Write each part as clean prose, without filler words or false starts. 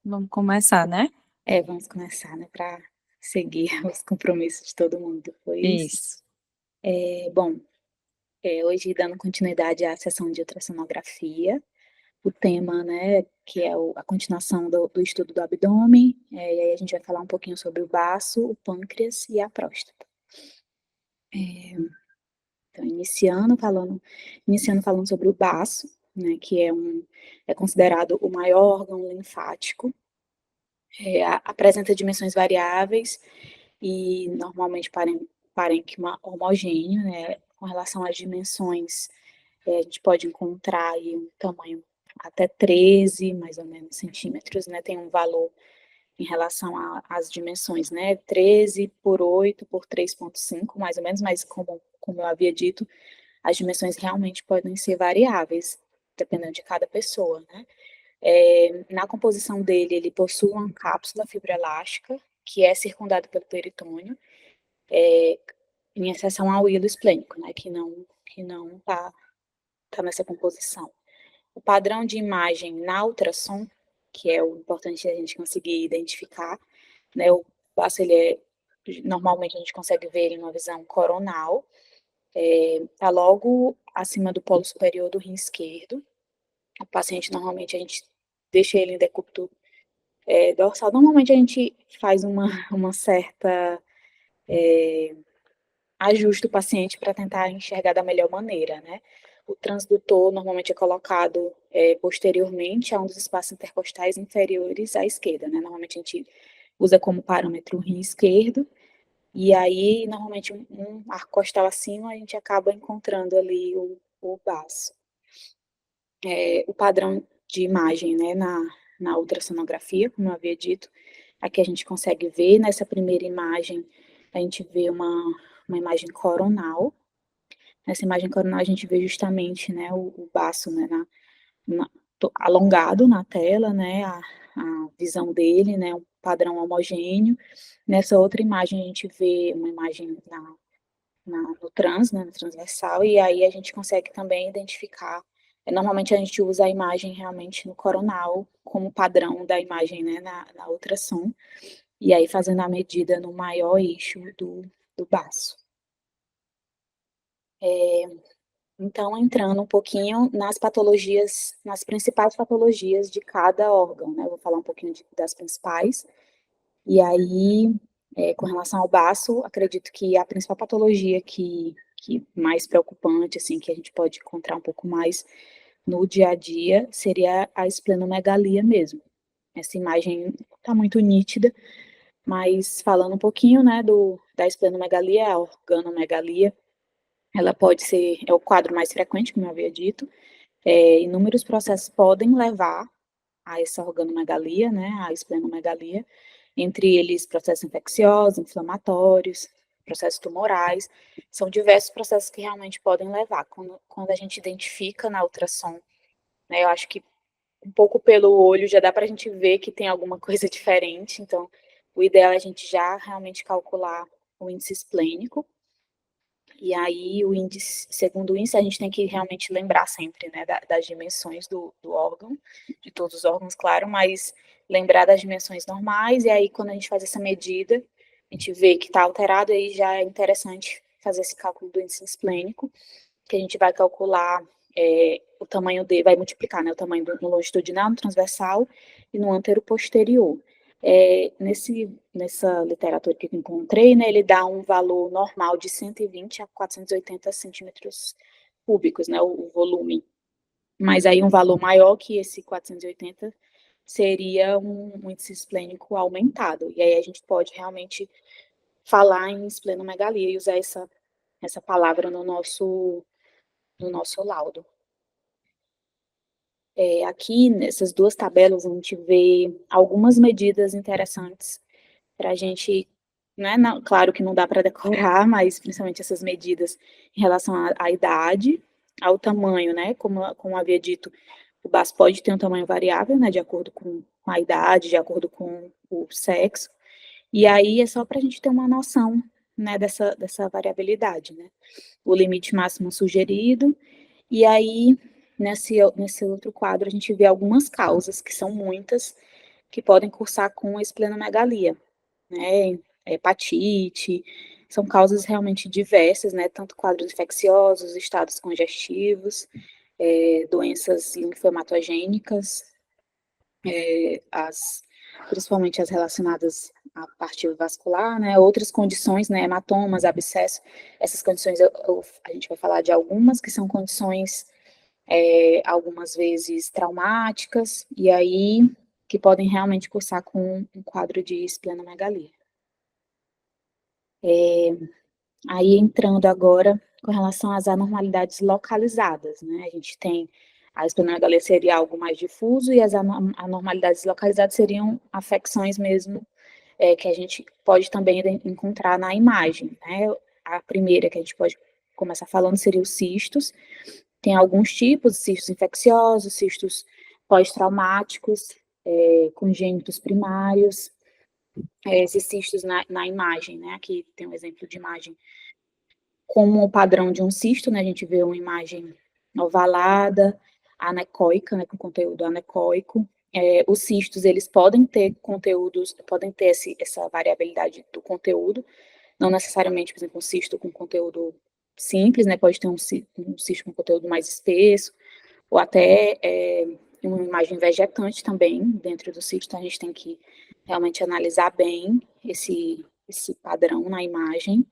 Vamos começar, né? Vamos começar, né, para seguir os compromissos de todo mundo depois. Isso. Bom, hoje dando continuidade à sessão de ultrassonografia, o tema, né, que é a continuação do estudo do abdômen, e aí a gente vai falar um pouquinho sobre o baço, o pâncreas e a próstata. Então, iniciando falando sobre o baço, né, que é considerado o maior órgão linfático, apresenta dimensões variáveis e normalmente parênquima homogêneo, né? Com relação às dimensões, a gente pode encontrar aí um tamanho até 13, mais ou menos, centímetros, né? Tem um valor em relação às dimensões, né? 13 por 8 por 3,5, mais ou menos, mas como eu havia dito, as dimensões realmente podem ser variáveis, dependendo de cada pessoa, né? Na composição dele, ele possui uma cápsula fibroelástica, que é circundada pelo peritônio, em exceção ao hilo esplênico, né, que não tá nessa composição. O padrão de imagem na ultrassom, que é o importante a gente conseguir identificar, né, o baço, normalmente a gente consegue ver ele numa visão coronal, tá logo acima do polo superior do rim esquerdo. O paciente, normalmente, a gente deixa ele em decúbito dorsal. Normalmente a gente faz uma certa ajuste o paciente para tentar enxergar da melhor maneira, né? O transdutor normalmente é colocado posteriormente a um dos espaços intercostais inferiores à esquerda, né? Normalmente a gente usa como parâmetro o rim esquerdo, e aí, normalmente, um arco costal acima, a gente acaba encontrando ali o baço. O padrão de imagem, né, na ultrassonografia, como eu havia dito, aqui a gente consegue ver, nessa primeira imagem, a gente vê uma imagem coronal. Nessa imagem coronal a gente vê justamente, né, o baço, né, alongado na tela, né, a visão dele, né, um padrão homogêneo. Nessa outra imagem a gente vê uma imagem no trans, né, no transversal, e aí a gente consegue também identificar. Normalmente a gente usa a imagem realmente no coronal como padrão da imagem, né, na ultrassom, e aí fazendo a medida no maior eixo do baço. Então, entrando um pouquinho nas patologias, nas principais patologias de cada órgão, né? Eu vou falar um pouquinho das principais. E aí, com relação ao baço, acredito que a principal patologia que mais preocupante, assim, que a gente pode encontrar um pouco mais no dia a dia, seria a esplenomegalia mesmo. Essa imagem está muito nítida, mas falando um pouquinho, né, da esplenomegalia, a organomegalia, ela pode ser, é o quadro mais frequente, como eu havia dito. Inúmeros processos podem levar a essa organomegalia, né, a esplenomegalia, entre eles processos infecciosos, inflamatórios, processos tumorais, são diversos processos que realmente podem levar. Quando a gente identifica na ultrassom, né, eu acho que um pouco pelo olho já dá para a gente ver que tem alguma coisa diferente, então o ideal é a gente já realmente calcular o índice esplênico. E aí, segundo o índice, a gente tem que realmente lembrar sempre, né, das dimensões do órgão, de todos os órgãos, claro, mas lembrar das dimensões normais, e aí, quando a gente faz essa medida, a gente vê que está alterado, aí já é interessante fazer esse cálculo do índice esplênico, que a gente vai calcular o tamanho dele, vai multiplicar, né, o tamanho no longitudinal, no transversal e no antero posterior. Nessa literatura que eu encontrei, né, ele dá um valor normal de 120 a 480 centímetros cúbicos, né, o volume. Mas aí um valor maior que esse 480 seria um índice esplênico aumentado. E aí a gente pode realmente falar em esplenomegalia e usar essa palavra no nosso laudo. Aqui, nessas duas tabelas, a gente vê algumas medidas interessantes para a gente, né, claro que não dá para decorar, mas principalmente essas medidas em relação à idade, ao tamanho, né, como havia dito, o baço pode ter um tamanho variável, né, de acordo com a idade, de acordo com o sexo, e aí é só para a gente ter uma noção, né, dessa variabilidade, né, o limite máximo sugerido, e aí, nesse outro quadro, a gente vê algumas causas, que são muitas, que podem cursar com esplenomegalia, né, hepatite, são causas realmente diversas, né, tanto quadros infecciosos, estados congestivos, doenças linfohematogênicas, principalmente as relacionadas à parte vascular, né, outras condições, né, hematomas, abscesso, essas condições a gente vai falar de algumas que são condições algumas vezes traumáticas, e aí que podem realmente cursar com um quadro de esplenomegalia. Aí entrando agora com relação às anormalidades localizadas, né? A gente tem a esplenomegalia seria algo mais difuso e as anormalidades localizadas seriam afecções mesmo que a gente pode também encontrar na imagem, né? A primeira que a gente pode começar falando seria os cistos. Tem alguns tipos, cistos infecciosos, cistos pós-traumáticos, congênitos primários, esses cistos na imagem, né? Aqui tem um exemplo de imagem como o padrão de um cisto, né? A gente vê uma imagem ovalada, anecoica, né? Com conteúdo anecoico. Os cistos, eles podem ter conteúdos, podem ter essa variabilidade do conteúdo, não necessariamente, por exemplo, um cisto com conteúdo simples, né? Pode ter um cisto com conteúdo mais espesso, ou até uma imagem vegetante também dentro do cisto. Então, a gente tem que realmente analisar bem esse padrão na imagem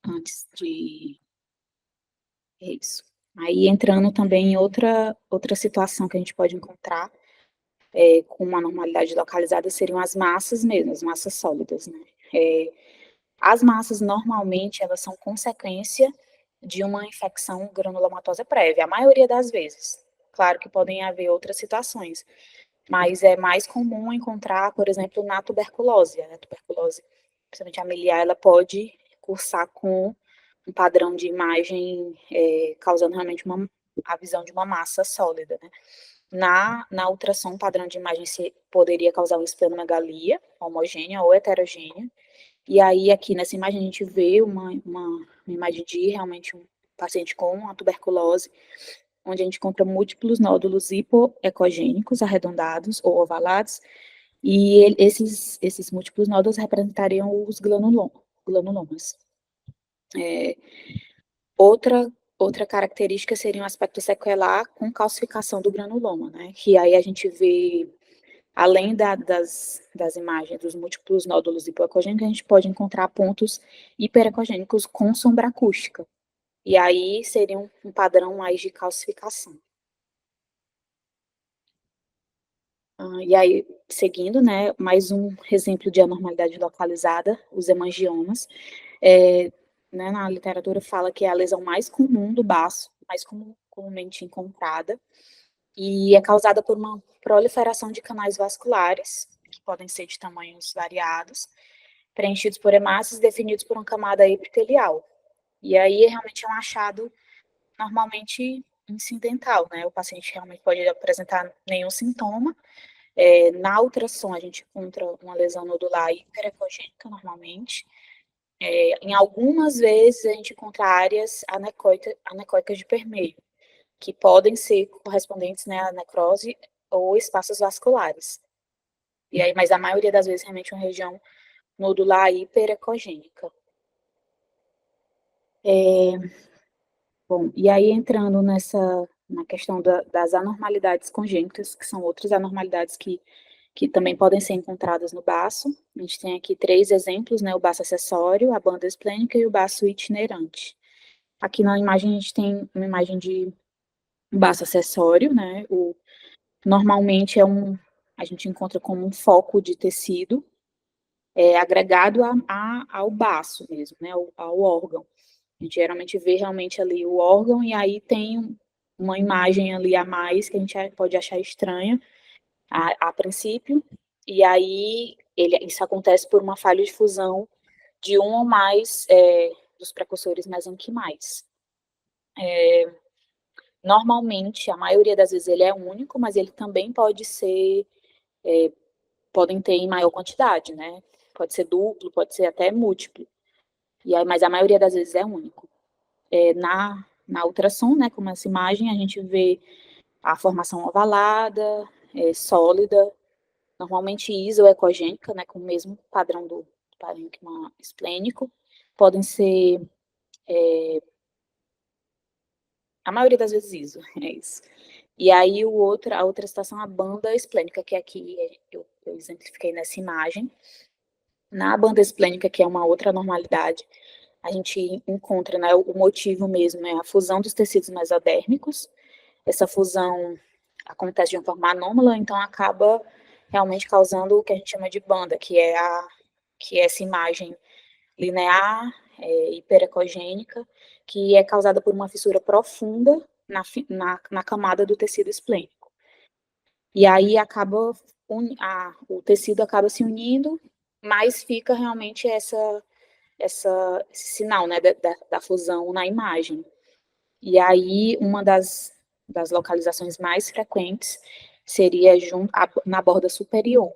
antes de isso. Aí entrando também em outra situação que a gente pode encontrar com uma normalidade localizada seriam as massas mesmo, as massas sólidas, né? As massas normalmente elas são consequência de uma infecção granulomatosa prévia, a maioria das vezes. Claro que podem haver outras situações, mas é mais comum encontrar, por exemplo, na tuberculose. A tuberculose, principalmente a miliar, ela pode cursar com um padrão de imagem causando realmente a visão de uma massa sólida, né? Na ultrassom, o padrão de imagem poderia causar uma esplenomegalia homogênea ou heterogênea. E aí, aqui nessa imagem, a gente vê uma imagem de realmente um paciente com uma tuberculose, onde a gente encontra múltiplos nódulos hipoecogênicos arredondados ou ovalados, e esses múltiplos nódulos representariam os granulomas. Outra característica seria um aspecto sequelar com calcificação do granuloma, né? Que aí a gente vê, além das imagens dos múltiplos nódulos hipoecogênicos, a gente pode encontrar pontos hiperecogênicos com sombra acústica. E aí seria um padrão mais de calcificação. E aí, seguindo, né, mais um exemplo de anormalidade localizada, os hemangiomas. Né, na literatura fala que é a lesão mais comum do baço, mais comumente encontrada, e é causada por uma proliferação de canais vasculares, que podem ser de tamanhos variados, preenchidos por hemácias definidos por uma camada epitelial. E aí, realmente é um achado normalmente incidental, né? O paciente realmente pode apresentar nenhum sintoma. Na ultrassom, a gente encontra uma lesão nodular hiperecogênica, normalmente. Em algumas vezes, a gente encontra áreas anecoicas de permeio, que podem ser correspondentes, né, à necrose ou espaços vasculares. E aí, mas a maioria das vezes, realmente, é uma região nodular hiperecogênica. Bom, e aí entrando na questão das anormalidades congênitas, que são outras anormalidades que também podem ser encontradas no baço. A gente tem aqui 3 exemplos, né, o baço acessório, a banda esplênica e o baço itinerante. Aqui na imagem a gente tem uma imagem de baço acessório, né, normalmente a gente encontra como um foco de tecido agregado ao baço mesmo, né, ao órgão. A gente geralmente vê realmente ali o órgão e aí tem uma imagem ali a mais que a gente pode achar estranha a princípio, e aí isso acontece por uma falha de fusão de um ou mais dos precursores mesenquimais. Normalmente, a maioria das vezes ele é único, mas ele também pode ser, podem ter em maior quantidade, né? Pode ser duplo, pode ser até múltiplo. E aí, mas a maioria das vezes é único. Na ultrassom, né, como essa imagem, a gente vê a formação ovalada, sólida, normalmente isoecogênica, né, com o mesmo padrão do parênquima esplênico. Podem ser, a maioria das vezes iso, é isso. E aí a outra situação, a banda esplênica, que aqui eu exemplifiquei nessa imagem. Na banda esplênica, que é uma outra normalidade, a gente encontra, né, o motivo mesmo é a fusão dos tecidos mesodérmicos. Essa fusão acontece de uma forma anômala, então acaba realmente causando o que a gente chama de banda, que é essa imagem linear, hiperecogênica, que é causada por uma fissura profunda na camada do tecido esplênico. E aí o tecido acaba se unindo, mas fica realmente esse sinal, né, da fusão na imagem. E aí, uma das localizações mais frequentes seria na borda superior.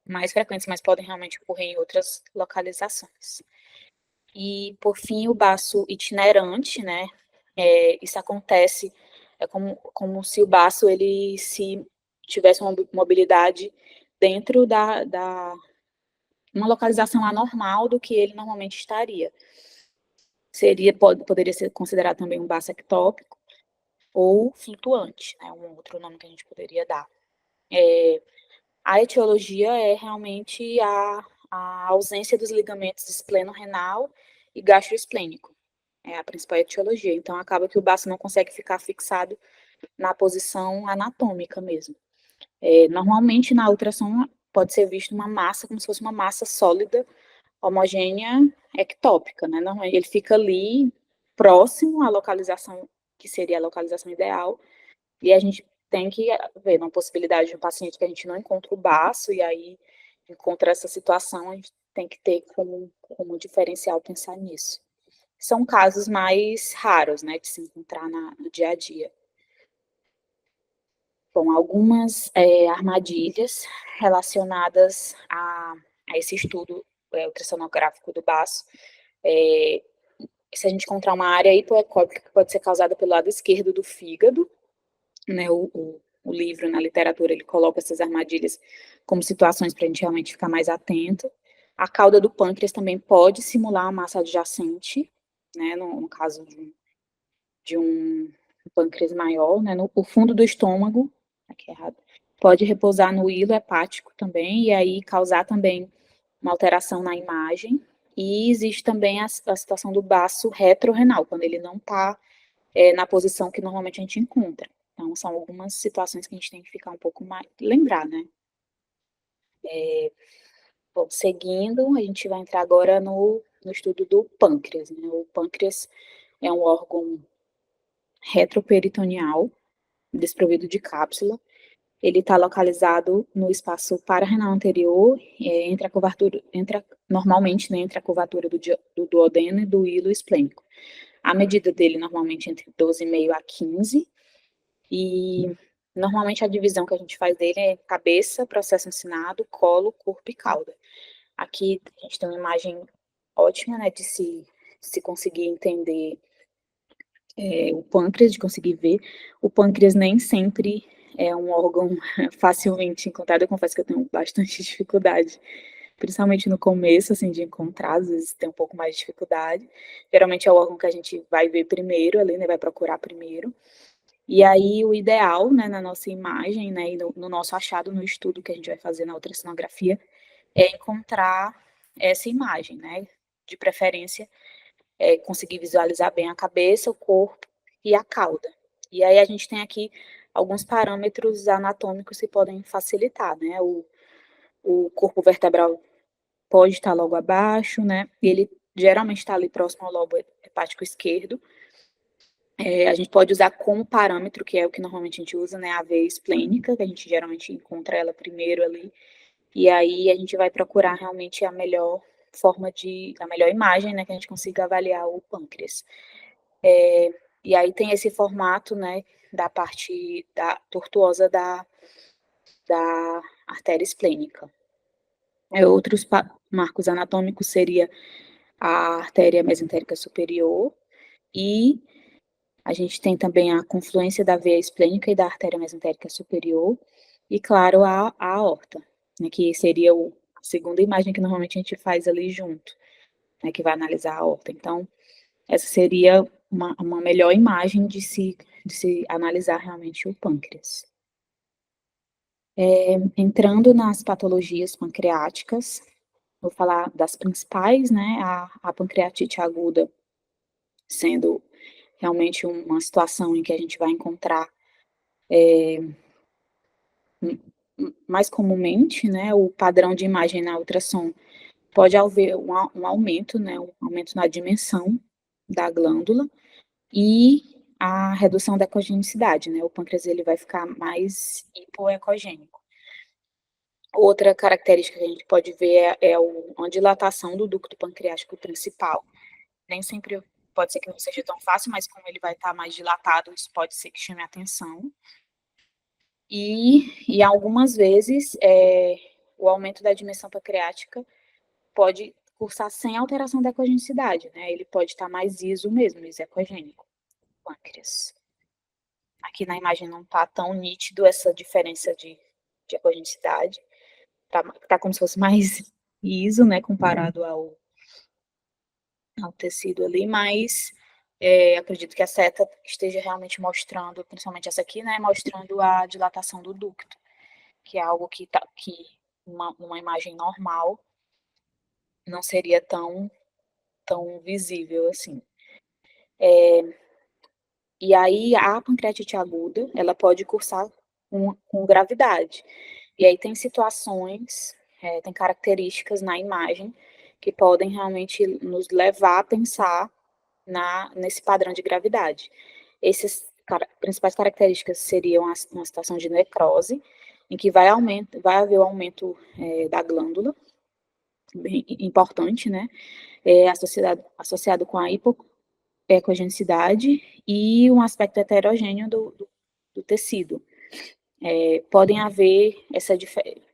Mais frequentes, mas podem realmente ocorrer em outras localizações. E, por fim, o baço itinerante, né? Isso acontece, como se o baço ele se tivesse uma mobilidade dentro uma localização anormal do que ele normalmente estaria. Poderia ser considerado também um baço ectópico ou flutuante, né, um outro nome que a gente poderia dar. A etiologia é realmente a ausência dos ligamentos espleno-renal e gastroesplênico. É a principal etiologia. Então, acaba que o baço não consegue ficar fixado na posição anatômica mesmo. Normalmente, na ultrassom, pode ser visto uma massa, como se fosse uma massa sólida, homogênea, ectópica, né? Não, ele fica ali próximo à localização, que seria a localização ideal, e a gente tem que ver uma possibilidade de um paciente que a gente não encontra o baço, e aí encontra essa situação, a gente tem que ter como diferencial pensar nisso. São casos mais raros, né, de se encontrar no dia a dia. Bom, algumas armadilhas relacionadas a esse estudo ultrassonográfico do baço. Se a gente encontrar uma área hipoecópica que pode ser causada pelo lado esquerdo do fígado, né, o livro, na literatura, ele coloca essas armadilhas como situações para a gente realmente ficar mais atento. A cauda do pâncreas também pode simular uma massa adjacente, né, no caso de um pâncreas maior, né, o fundo do estômago, aqui errado, pode repousar no hilo hepático também, e aí causar também uma alteração na imagem. E existe também a situação do baço retrorenal, quando ele não está na posição que normalmente a gente encontra. Então, são algumas situações que a gente tem que ficar um pouco mais, lembrar, né? Bom, seguindo, a gente vai entrar agora no estudo do pâncreas, né? O pâncreas é um órgão retroperitoneal, desprovido de cápsula. Ele está localizado no espaço pararrenal anterior, normalmente, né, entre a curvatura do duodeno e do hilo esplênico. A medida dele normalmente entre 12,5 a 15, e normalmente a divisão que a gente faz dele é cabeça, processo ensinado, colo, corpo e cauda. Aqui a gente tem uma imagem ótima, né, de se conseguir entender o pâncreas, de conseguir ver. O pâncreas nem sempre é um órgão facilmente encontrado. Eu confesso que eu tenho bastante dificuldade, principalmente no começo, assim, de encontrar, às vezes tem um pouco mais de dificuldade. Geralmente é o órgão que a gente vai ver primeiro ali, né, vai procurar primeiro. E aí o ideal, né, na nossa imagem, né, e no nosso achado no estudo que a gente vai fazer na ultrassonografia, é encontrar essa imagem, né, de preferência, conseguir visualizar bem a cabeça, o corpo e a cauda. E aí a gente tem aqui alguns parâmetros anatômicos que podem facilitar, né, o corpo vertebral pode estar logo abaixo, né, e ele geralmente está ali próximo ao lobo hepático esquerdo. A gente pode usar como parâmetro, que é o que normalmente a gente usa, né, a veia esplênica, que a gente geralmente encontra ela primeiro ali, e aí a gente vai procurar realmente a melhor a melhor imagem, né, que a gente consiga avaliar o pâncreas. E aí tem esse formato, né, da parte tortuosa da artéria esplênica. Outros marcos anatômicos seria a artéria mesentérica superior, e a gente tem também a confluência da veia esplênica e da artéria mesentérica superior, e claro, a aorta, né, que seria a segunda imagem que normalmente a gente faz ali junto, né, que vai analisar a aorta. Então, essa seria uma melhor imagem de se analisar realmente o pâncreas. Entrando nas patologias pancreáticas, vou falar das principais, né, a pancreatite aguda sendo realmente uma situação em que a gente vai encontrar mais comumente, né, o padrão de imagem na ultrassom pode haver um aumento, né, um aumento na dimensão da glândula e a redução da ecogenicidade, né, o pâncreas ele vai ficar mais hipoecogênico. Outra característica que a gente pode ver é uma dilatação do ducto pancreático principal. Nem sempre pode ser que não seja tão fácil, mas como ele vai estar mais dilatado, isso pode ser que chame a atenção. E algumas vezes, o aumento da dimensão pancreática pode cursar sem alteração da ecogenicidade, né, ele pode estar mais iso mesmo, isecogênico, pâncreas. Aqui na imagem não está tão nítido essa diferença de ecogenicidade, tá como se fosse mais iso, né, comparado ao tecido ali, mas acredito que a seta esteja realmente mostrando, principalmente essa aqui, né, mostrando a dilatação do ducto, que é algo que uma imagem normal não seria tão visível assim. E aí a pancreatite aguda, ela pode cursar com gravidade. E aí tem situações, tem características na imagem que podem realmente nos levar a pensar nesse padrão de gravidade. Essas principais características seriam uma situação de necrose, em que vai haver o aumento da glândula, bem importante, né? Associado com a hipoecogenicidade e um aspecto heterogêneo do tecido. Podem haver,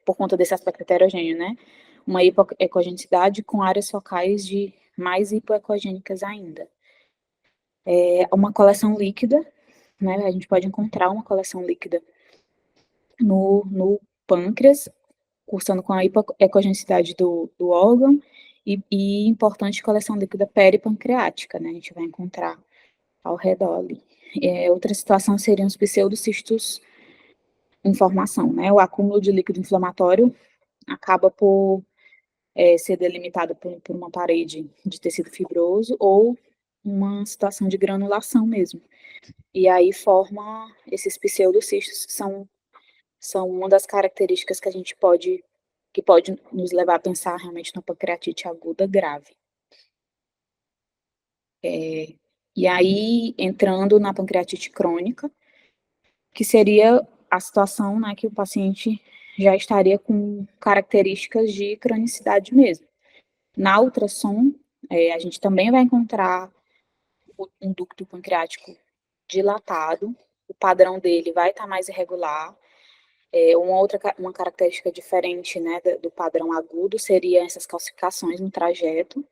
por conta desse aspecto heterogêneo, né? Uma hipoecogenicidade com áreas focais de mais hipoecogênicas ainda. Uma coleção líquida, né? A gente pode encontrar uma coleção líquida no pâncreas, cursando com a hipoecogenicidade do órgão, e importante coleção líquida peripancreática, né? A gente vai encontrar ao redor ali. Outra situação seriam os pseudocistos em formação, né? O acúmulo de líquido inflamatório acaba por ser delimitado por uma parede de tecido fibroso ou uma situação de granulação mesmo. E aí forma esses pseudocistos que são uma das características que pode nos levar a pensar realmente na pancreatite aguda grave. E aí, entrando na pancreatite crônica, que seria a situação, né, que o paciente já estaria com características de cronicidade mesmo. Na ultrassom, a gente também vai encontrar um ducto pancreático dilatado, o padrão dele vai estar mais irregular. Uma característica diferente, né, do padrão agudo seria essas calcificações no trajeto.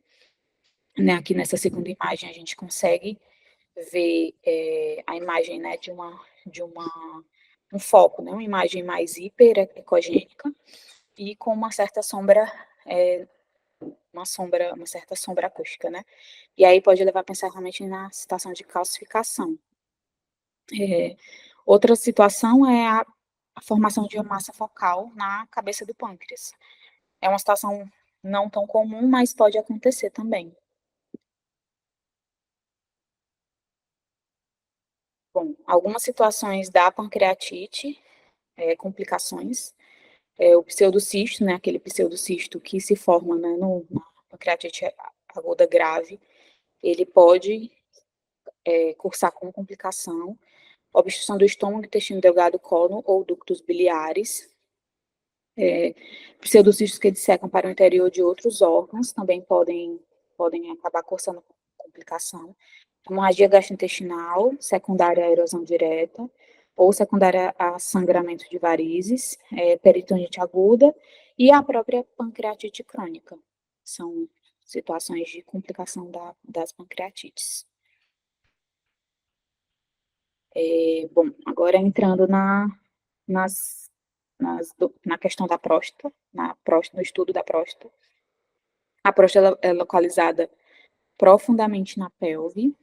Né, aqui nessa segunda imagem a gente consegue ver a imagem, né, um foco, né, uma imagem mais hiperecogênica e com uma certa sombra, uma certa sombra acústica, né? E aí pode levar a pensar realmente na situação de calcificação. Outra situação é a formação de uma massa focal na cabeça do pâncreas. É uma situação não tão comum, mas pode acontecer também. Bom, algumas situações da pancreatite, complicações, o pseudocisto, né, aquele pseudocisto que se forma, né, na pancreatite aguda grave, ele pode cursar com complicação, obstrução do estômago, intestino delgado, cólon ou ductos biliares, pseudocistos que dissecam para o interior de outros órgãos também podem acabar cursando com complicação. Hemorragia gastrointestinal, secundária à erosão direta, ou secundária a sangramento de varizes, peritonite aguda e a própria pancreatite crônica. São situações de complicação das pancreatites. Bom, agora entrando nas na questão da próstata, no estudo da próstata. A próstata ela é localizada profundamente na pelve.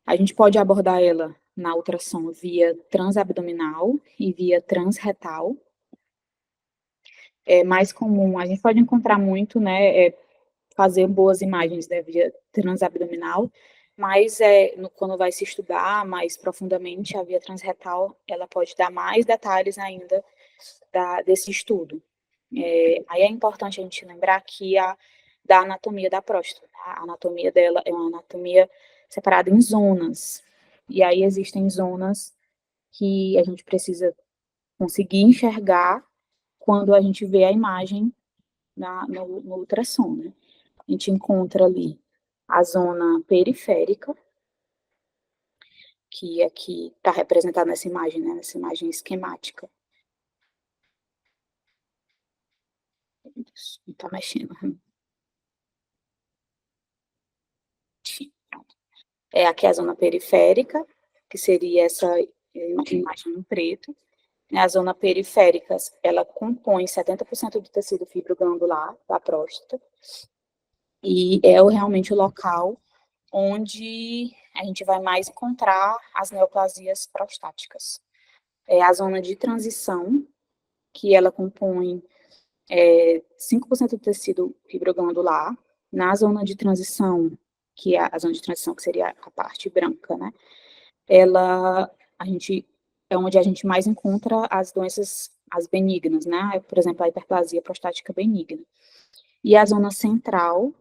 A gente pode abordar ela na ultrassom via transabdominal e via transretal. É mais comum, a gente pode encontrar muito, né, fazer boas imagens, né, via transabdominal, mas quando vai se estudar mais profundamente a via transretal, ela pode dar mais detalhes ainda desse estudo. Aí é importante a gente lembrar que da anatomia da próstata. A anatomia dela é uma anatomia separada em zonas. E aí existem zonas que a gente precisa conseguir enxergar quando a gente vê a imagem no ultrassom, né? A gente encontra ali a zona periférica, que aqui está representada nessa imagem, né? Nessa imagem esquemática. Não está mexendo. Aqui é a zona periférica, que seria essa imagem em preto. A zona periférica, ela compõe 70% do tecido fibroglandular da próstata, e é realmente o local onde a gente vai mais encontrar as neoplasias prostáticas. É a zona de transição, que ela compõe 5% do tecido fibroglandular. Na zona de transição, que é a zona de transição, que seria a parte branca, né? É onde a gente mais encontra as doenças, as benignas, né? Por exemplo, a hiperplasia prostática benigna. E a zona central,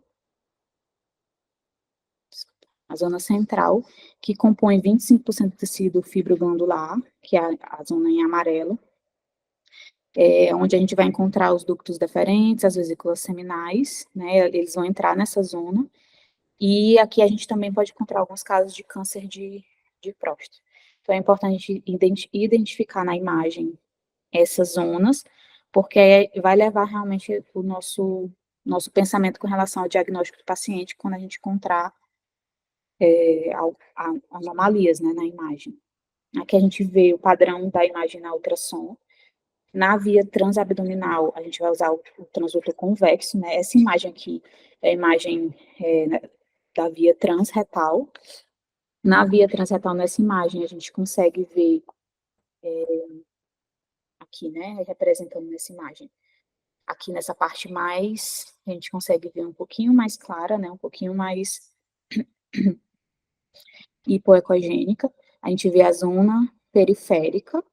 que compõe 25% do tecido fibroglandular, que é a zona em amarelo, onde a gente vai encontrar os ductos deferentes, as vesículas seminais, né? Eles vão entrar nessa zona. E aqui a gente também pode encontrar alguns casos de câncer de próstata. Então, é importante identificar na imagem essas zonas, porque vai levar realmente o nosso pensamento com relação ao diagnóstico do paciente quando a gente encontrar anomalias, né, na imagem. Aqui a gente vê o padrão da imagem na ultrassom. Na via transabdominal, a gente vai usar o transdutor convexo, né? Essa imagem aqui é a imagem da via transretal. Na via transretal, nessa imagem, a gente consegue ver aqui, né, representando nessa imagem. Aqui nessa parte mais, a gente consegue ver um pouquinho mais clara, né, um pouquinho mais hipoecogênica. A gente vê a zona periférica.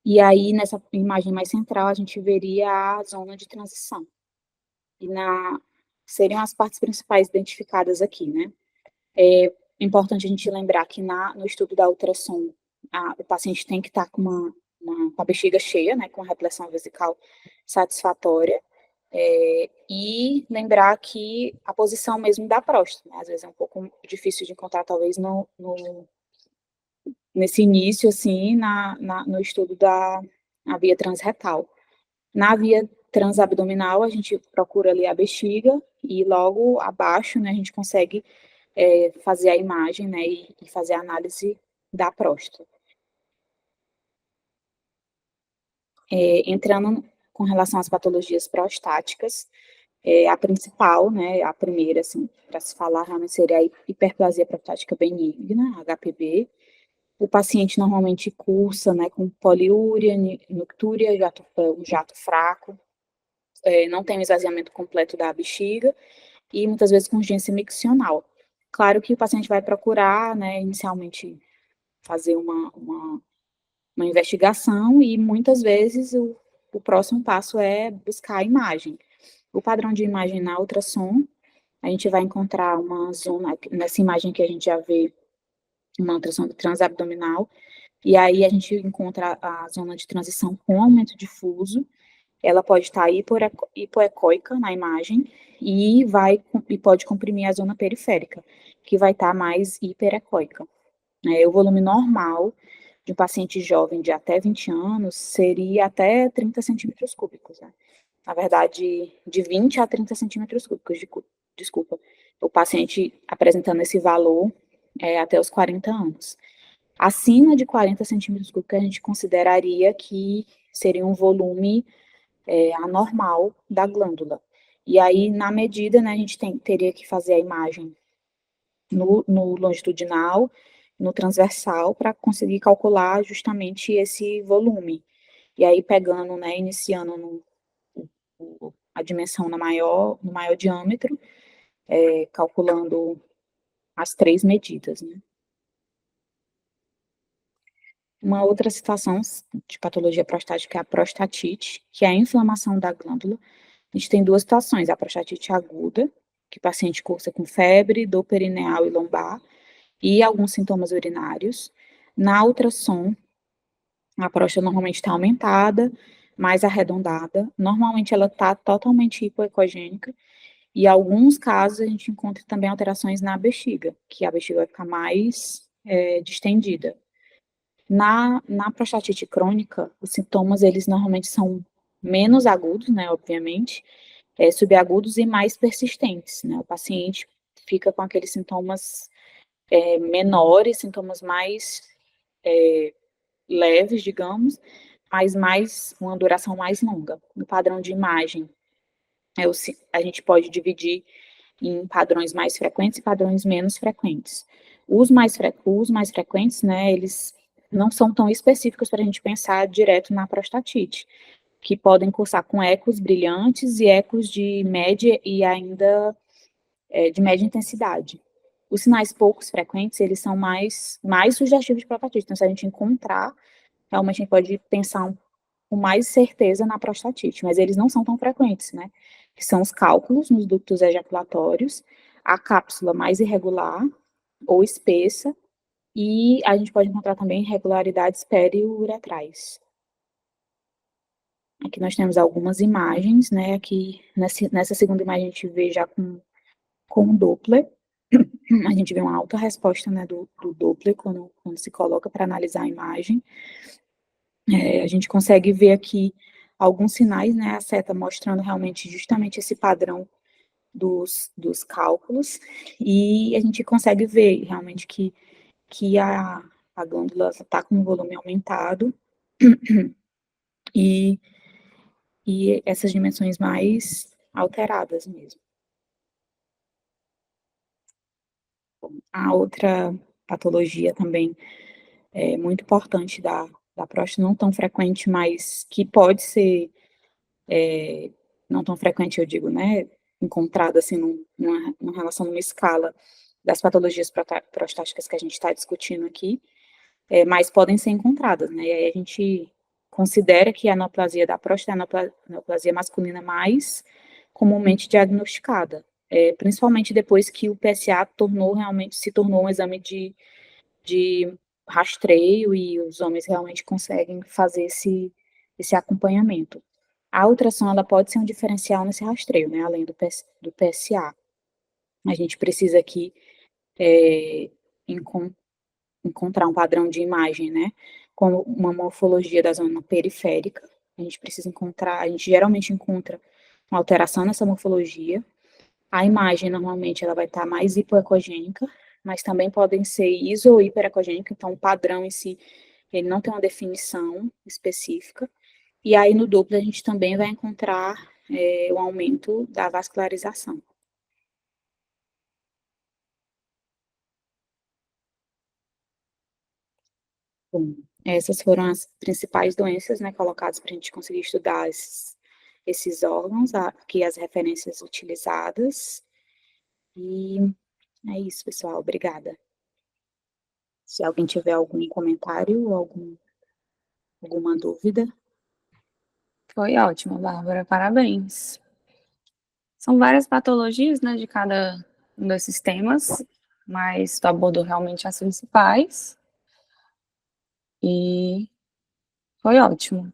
E aí, nessa imagem mais central, a gente veria a zona de transição. E seriam as partes principais identificadas aqui, né? É importante a gente lembrar que no estudo da ultrassom, o paciente tem que estar com a bexiga cheia, né, com a repressão vesical satisfatória, e lembrar que a posição mesmo da próstata, né, às vezes é um pouco difícil de encontrar, talvez, nesse início, assim, no estudo da via transretal. Na via transabdominal, a gente procura ali a bexiga, e logo abaixo, né, a gente consegue fazer a imagem, né, e fazer a análise da próstata. Entrando com relação às patologias prostáticas, a principal, né, a primeira, assim, para se falar realmente seria a hiperplasia prostática benigna, HPB. O paciente normalmente cursa, né, com poliúria, noctúria, um jato fraco, não tem um esvaziamento completo da bexiga e muitas vezes com urgência miccional. Claro que o paciente vai procurar, né, inicialmente fazer uma investigação e muitas vezes o próximo passo é buscar a imagem. O padrão de imagem na ultrassom, a gente vai encontrar uma zona, nessa imagem que a gente já vê, uma ultrassom transabdominal, e aí a gente encontra a zona de transição com aumento difuso, ela pode estar hipoecóica na imagem e pode comprimir a zona periférica, que vai estar mais hiperecóica. O volume normal de um paciente jovem de até 20 anos seria até 30 centímetros cúbicos, né? Na verdade, de 20 a 30 centímetros cúbicos, desculpa, o paciente apresentando esse valor até os 40 anos. Acima de 40 centímetros cúbicos, a gente consideraria que seria um volume anormal da glândula. E aí, na medida, né, a gente teria que fazer a imagem no longitudinal, no transversal, para conseguir calcular justamente esse volume. E aí, pegando, né, iniciando a dimensão no maior diâmetro, calculando as 3 medidas, né. Uma outra situação de patologia prostática é a prostatite, que é a inflamação da glândula. A gente tem 2 situações, a prostatite aguda, que o paciente cursa com febre, dor perineal e lombar, e alguns sintomas urinários. Na ultrassom, a próstata normalmente está aumentada, mais arredondada. Normalmente ela está totalmente hipoecogênica, e em alguns casos a gente encontra também alterações na bexiga, que a bexiga vai ficar mais distendida. Na prostatite crônica, os sintomas, eles normalmente são menos agudos, né, obviamente, subagudos e mais persistentes, né, o paciente fica com aqueles sintomas menores, sintomas mais leves, digamos, mas uma duração mais longa. No padrão de imagem, a gente pode dividir em padrões mais frequentes e padrões menos frequentes. Os mais frequentes, né, eles não são tão específicos para a gente pensar direto na prostatite, que podem cursar com ecos brilhantes e ecos de média e ainda de média intensidade. Os sinais poucos frequentes, eles são mais sugestivos de prostatite. Então, se a gente encontrar, realmente a gente pode pensar com mais certeza na prostatite, mas eles não são tão frequentes, né? Que são os cálculos nos ductos ejaculatórios, a cápsula mais irregular ou espessa, e a gente pode encontrar também irregularidades periuretrais. Aqui nós temos algumas imagens, né? Aqui nessa segunda imagem a gente vê já com o Doppler, a gente vê uma alta resposta, né, do Doppler quando se coloca para analisar a imagem. A gente consegue ver aqui alguns sinais, né, a seta mostrando realmente justamente esse padrão dos cálculos, e a gente consegue ver realmente que a glândula está com um volume aumentado, e, e essas dimensões mais alteradas mesmo. A outra patologia também muito importante da próstata, não tão frequente, mas que pode ser, não tão frequente, eu digo, né, encontrada assim numa relação, numa escala das patologias prostáticas que a gente está discutindo aqui, mas podem ser encontradas, né, e aí a gente considera que a neoplasia da próstata é a neoplasia masculina mais comumente diagnosticada, principalmente depois que o PSA se tornou um exame de rastreio e os homens realmente conseguem fazer esse acompanhamento. A ultrassom, ela pode ser um diferencial nesse rastreio, né, além do PSA. A gente precisa aqui encontrar um padrão de imagem, né, como uma morfologia da zona periférica. A gente geralmente encontra uma alteração nessa morfologia. A imagem, normalmente, ela vai estar mais hipoecogênica, mas também podem ser iso ou hiperecogênica, então o padrão em si, ele não tem uma definição específica. E aí no Doppler a gente também vai encontrar o aumento da vascularização. Bom, essas foram as principais doenças, né, colocadas para a gente conseguir estudar esses órgãos, aqui as referências utilizadas. E é isso, pessoal. Obrigada. Se alguém tiver algum comentário ou alguma dúvida. Foi ótimo, Bárbara, parabéns. São várias patologias, né, de cada um desses temas, mas tu abordou realmente as principais e foi ótimo.